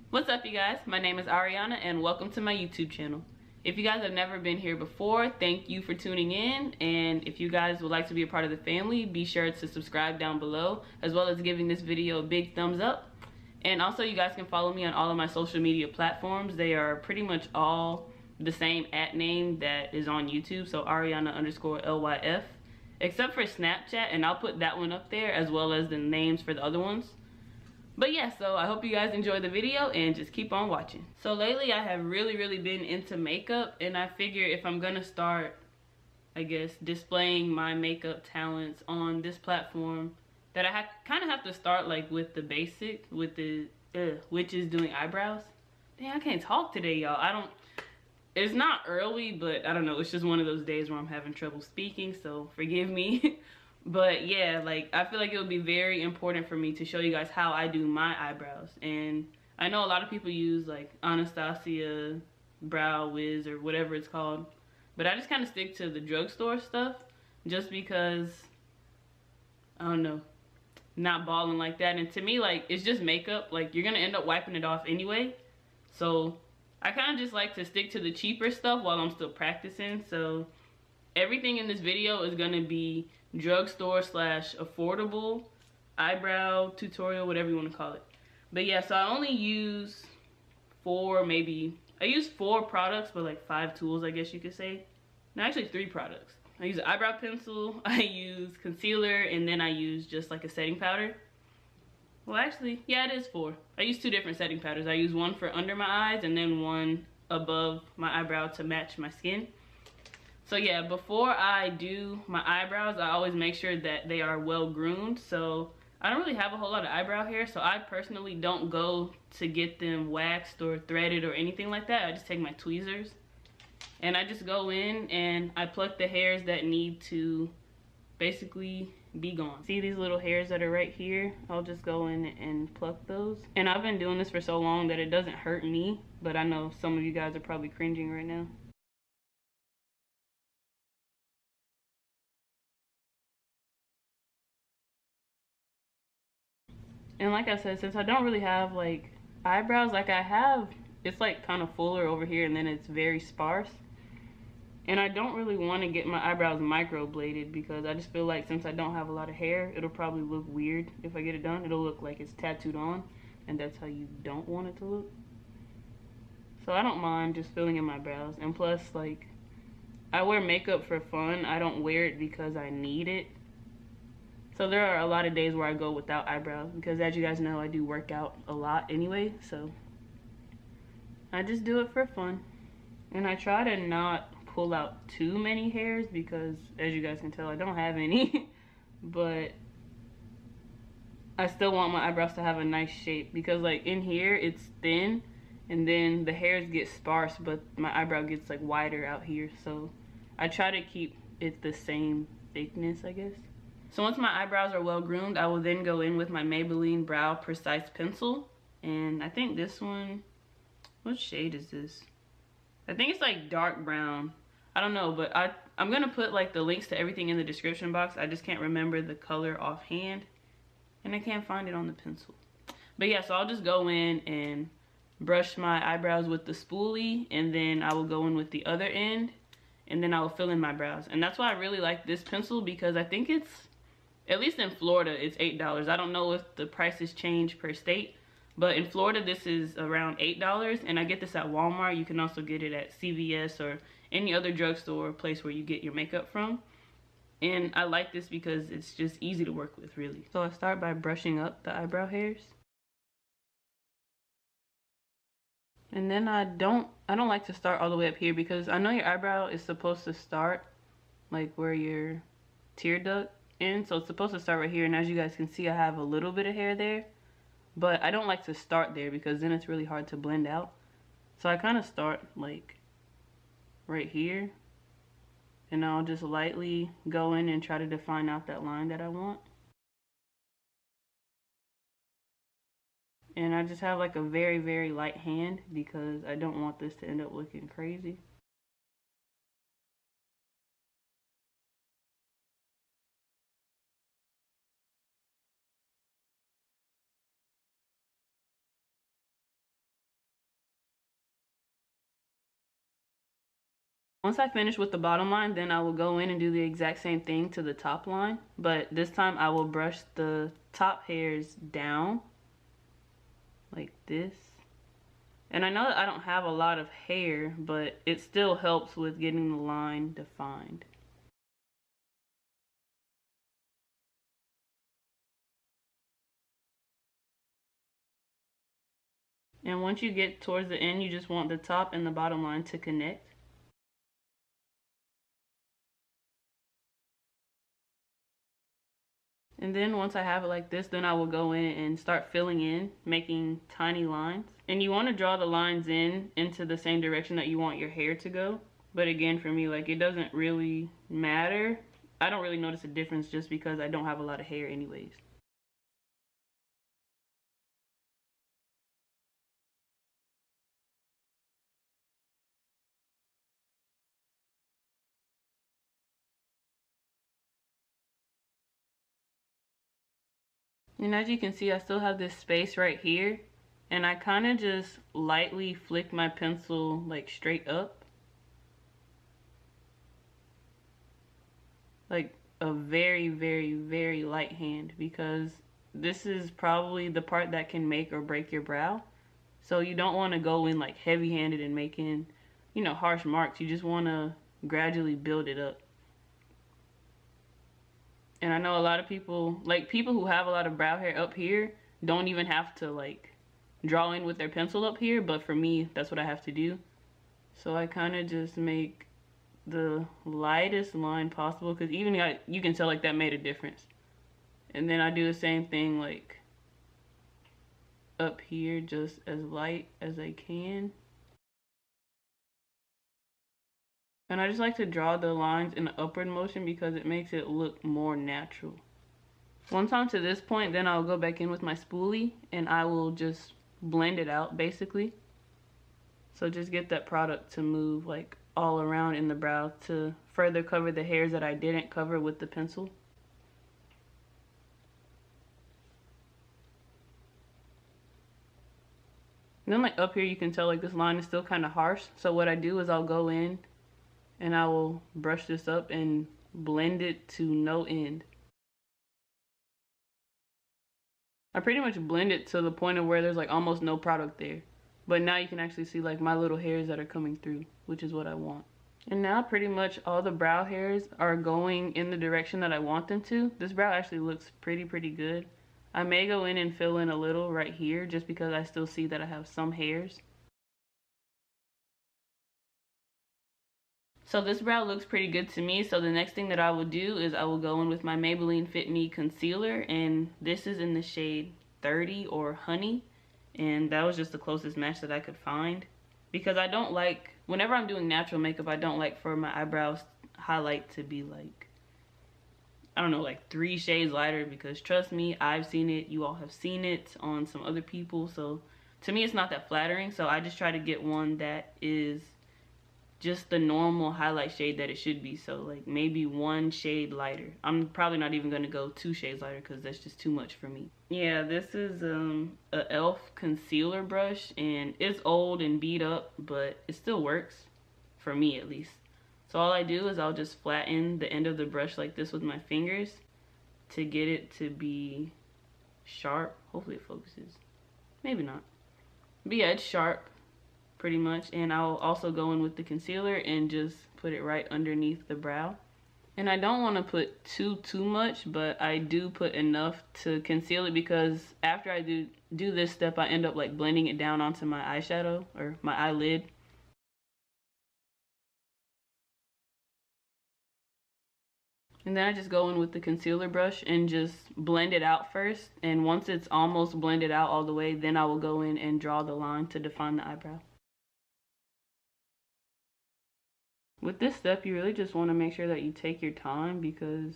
What's up, you guys? My name is Ariana and welcome to my YouTube channel. If you guys have never been here before, thank you for tuning in, and if you guys would like to be a part of the family, be sure to subscribe down below, as well as giving this video a big thumbs up. And also, you guys can follow me on all of my social media platforms. They are pretty much all the same @name that is on YouTube, so Ariana_LYF, except for Snapchat, and I'll put that one up there as well as the names for the other ones. But yeah, so I hope you guys enjoy the video and just keep on watching. So lately I have really been into makeup, and I figure if I'm gonna start, I guess, displaying my makeup talents on this platform, that I kind of have to start like with the basic, with the which is doing eyebrows. Dang, I can't talk today, y'all. It's not early, but I don't know, it's just one of those days where I'm having trouble speaking, so forgive me. But yeah, like, I feel like it would be very important for me to show you guys how I do my eyebrows. And I know a lot of people use like Anastasia Brow Wiz or whatever it's called, but I just kind of stick to the drugstore stuff just because, I don't know, not balling like that. And to me, like, it's just makeup. Like, you're gonna end up wiping it off anyway, so I kind of just like to stick to the cheaper stuff while I'm still practicing. So everything in this video is gonna be drugstore / affordable eyebrow tutorial, whatever you want to call it. But yeah, so I only use four products, but like 5 tools, I guess you could say. No, actually 3 products. I use an eyebrow pencil, I use concealer, and then I use just like a setting powder. Well, actually, yeah, it is 4. I use 2 different setting powders. I use one for under my eyes and then one above my eyebrow to match my skin. So yeah, before I do my eyebrows, I always make sure that they are well groomed. So I don't really have a whole lot of eyebrow hair, so I personally don't go to get them waxed or threaded or anything like that. I just take my tweezers and I just go in and I pluck the hairs that need to basically be gone. See these little hairs that are right here? I'll just go in and pluck those. And I've been doing this for so long that it doesn't hurt me, but I know some of you guys are probably cringing right now. And like I said, since I don't really have like eyebrows, like I have, it's like kind of fuller over here and then it's very sparse. And I don't really want to get my eyebrows microbladed because I just feel like since I don't have a lot of hair, it'll probably look weird if I get it done. It'll look like it's tattooed on, and that's how you don't want it to look. So I don't mind just filling in my brows. And plus, like, I wear makeup for fun. I don't wear it because I need it. So there are a lot of days where I go without eyebrows because, as you guys know, I do work out a lot anyway. So I just do it for fun. And I try to not pull out too many hairs because, as you guys can tell, I don't have any. But I still want my eyebrows to have a nice shape because, like, in here it's thin and then the hairs get sparse, but my eyebrow gets like wider out here. So I try to keep it the same thickness, I guess. So once my eyebrows are well groomed, I will then go in with my Maybelline Brow Precise Pencil. And I think this one, what shade is this? I think it's like dark brown. I don't know, but I'm gonna put like the links to everything in the description box. I just can't remember the color offhand, and I can't find it on the pencil. But yeah, so I'll just go in and brush my eyebrows with the spoolie, and then I will go in with the other end, and then I will fill in my brows. And that's why I really like this pencil, because I think it's, at least in Florida, it's $8. I don't know if the prices change per state, but in Florida, this is around $8, and I get this at Walmart. You can also get it at CVS or any other drugstore place where you get your makeup from. And I like this because it's just easy to work with, really. So I start by brushing up the eyebrow hairs. And then I don't like to start all the way up here because I know your eyebrow is supposed to start like where your tear duct ends. So it's supposed to start right here. And as you guys can see, I have a little bit of hair there. But I don't like to start there because then it's really hard to blend out. So I kind of start like right here. And I'll just lightly go in and try to define out that line that I want. And I just have like a very light hand because I don't want this to end up looking crazy. Once I finish with the bottom line, then I will go in and do the exact same thing to the top line. But this time I will brush the top hairs down like this. And I know that I don't have a lot of hair, but it still helps with getting the line defined. And once you get towards the end, you just want the top and the bottom line to connect. And then once I have it like this, then I will go in and start filling in, making tiny lines. And you want to draw the lines into the same direction that you want your hair to go. But again, for me, like, it doesn't really matter. I don't really notice a difference just because I don't have a lot of hair anyways. And as you can see, I still have this space right here. And I kind of just lightly flick my pencil like straight up. Like a very, very, very light hand, because this is probably the part that can make or break your brow. So you don't want to go in like heavy-handed and making, you know, harsh marks. You just want to gradually build it up. And I know a lot of people, like people who have a lot of brow hair up here, don't even have to like draw in with their pencil up here, but for me, that's what I have to do. So I kind of just make the lightest line possible, because even you can tell like that made a difference. And then I do the same thing like up here, just as light as I can. And I just like to draw the lines in an upward motion because it makes it look more natural. Once I'm to this point, then I'll go back in with my spoolie and I will just blend it out basically. So just get that product to move like all around in the brow to further cover the hairs that I didn't cover with the pencil. And then like up here you can tell like this line is still kind of harsh. So what I do is I'll go in and I will brush this up and blend it to no end. I pretty much blend it to the point of where there's like almost no product there. But now you can actually see like my little hairs that are coming through, which is what I want. And now pretty much all the brow hairs are going in the direction that I want them to. This brow actually looks pretty good. I may go in and fill in a little right here just because I still see that I have some hairs. So this brow looks pretty good to me. So the next thing that I will do is I will go in with my Maybelline Fit Me concealer, and this is in the shade 30 or Honey, and that was just the closest match that I could find, because I don't like, whenever I'm doing natural makeup, I don't like for my eyebrows highlight to be like, I don't know, like 3 shades lighter, because trust me, I've seen it, you all have seen it on some other people, so to me it's not that flattering. So I just try to get one that is just the normal highlight shade that it should be. So like maybe 1 shade lighter. I'm probably not even gonna go 2 shades lighter because that's just too much for me. Yeah, this is a e.l.f. concealer brush, and it's old and beat up, but it still works for me at least. So all I do is I'll just flatten the end of the brush like this with my fingers to get it to be sharp. Hopefully it focuses. Maybe not. But yeah, it's sharp pretty much. And I'll also go in with the concealer and just put it right underneath the brow. And I don't want to put too much, but I do put enough to conceal it, because after I do this step, I end up like blending it down onto my eyeshadow or my eyelid. And then I just go in with the concealer brush and just blend it out first. And once it's almost blended out all the way, then I will go in and draw the line to define the eyebrow. With this step, you really just want to make sure that you take your time, because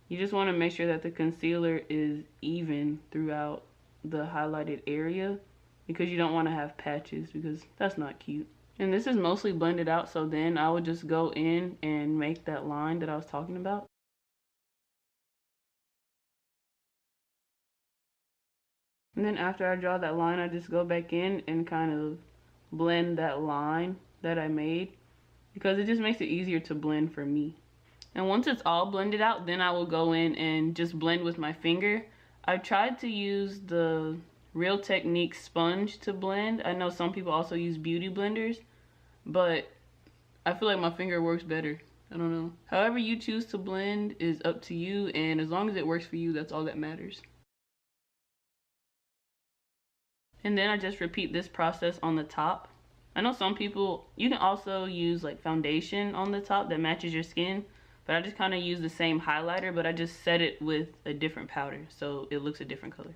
you just want to make sure that the concealer is even throughout the highlighted area, because you don't want to have patches, because that's not cute. And this is mostly blended out, so then I would just go in and make that line that I was talking about. And then after I draw that line, I just go back in and kind of blend that line that I made. because it just makes it easier to blend for me. And once it's all blended out, then I will go in and just blend with my finger. I've tried to use the Real Technique sponge to blend. I know some people also use beauty blenders, but I feel like my finger works better. I don't know. However you choose to blend is up to you, and as long as it works for you, that's all that matters. And then I just repeat this process on the top. I know some people, you can also use like foundation on the top that matches your skin, but I just kind of use the same highlighter, but I just set it with a different powder so it looks a different color.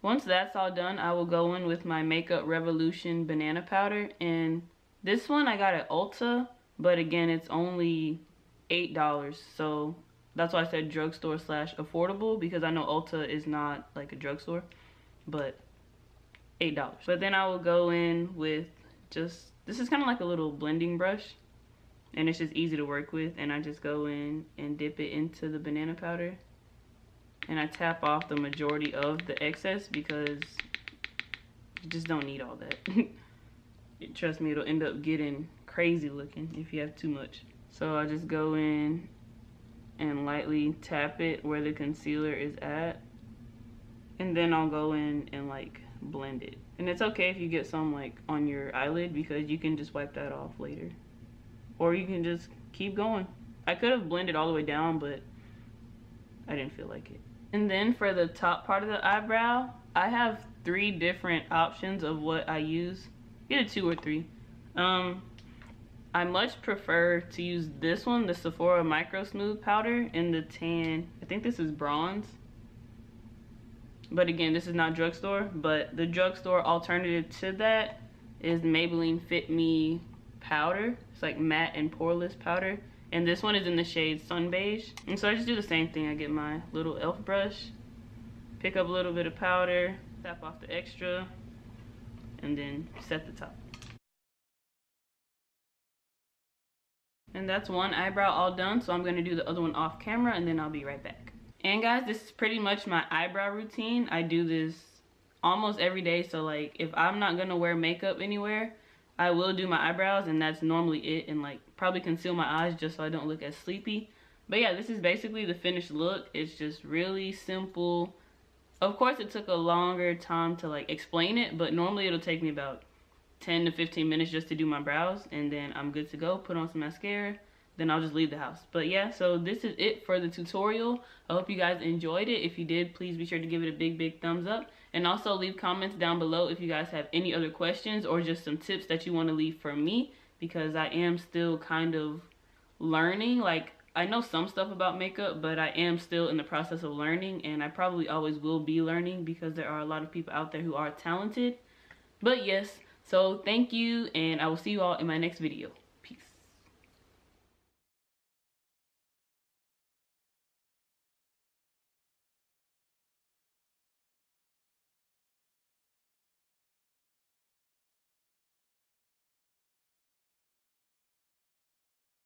Once that's all done, I will go in with my Makeup Revolution banana powder, and this one I got at Ulta, but again, it's only $8, so that's why I said drugstore / affordable, because I know Ulta is not like a drugstore, but $8. But then I will go in with just, this is kind of like a little blending brush, and it's just easy to work with, and I just go in and dip it into the banana powder. And I tap off the majority of the excess because you just don't need all that. Trust me, it'll end up getting crazy looking if you have too much. So I just go in and lightly tap it where the concealer is at. And then I'll go in and like blend it. And it's okay if you get some like on your eyelid because you can just wipe that off later. Or you can just keep going. I could have blended all the way down, but I didn't feel like it. And then for the top part of the eyebrow, I have 3 different options of what I use. Either 2 or 3. I much prefer to use this one, the Sephora Micro Smooth Powder in the tan. I think this is bronze. But again, this is not drugstore. But the drugstore alternative to that is Maybelline Fit Me powder. It's like matte and poreless powder. And this one is in the shade Sun Beige. And so I just do the same thing. I get my little e.l.f. brush, pick up a little bit of powder, tap off the extra, and then set the top. And that's one eyebrow all done. So I'm going to do the other one off camera and then I'll be right back. And guys, this is pretty much my eyebrow routine. I do this almost every day. So like if I'm not going to wear makeup anywhere, I will do my eyebrows, and that's normally it, and like probably conceal my eyes just so I don't look as sleepy. But yeah, this is basically the finished look. It's just really simple. Of course, it took a longer time to like explain it, but normally it'll take me about 10 to 15 minutes just to do my brows, and then I'm good to go. Put on some mascara, then I'll just leave the house. But yeah, so this is it for the tutorial. I hope you guys enjoyed it. If you did, please be sure to give it a big thumbs up. And also leave comments down below if you guys have any other questions or just some tips that you want to leave for me, because I am still kind of learning. Like, I know some stuff about makeup, but I am still in the process of learning, and I probably always will be learning because there are a lot of people out there who are talented. But yes, so thank you, and I will see you all in my next video.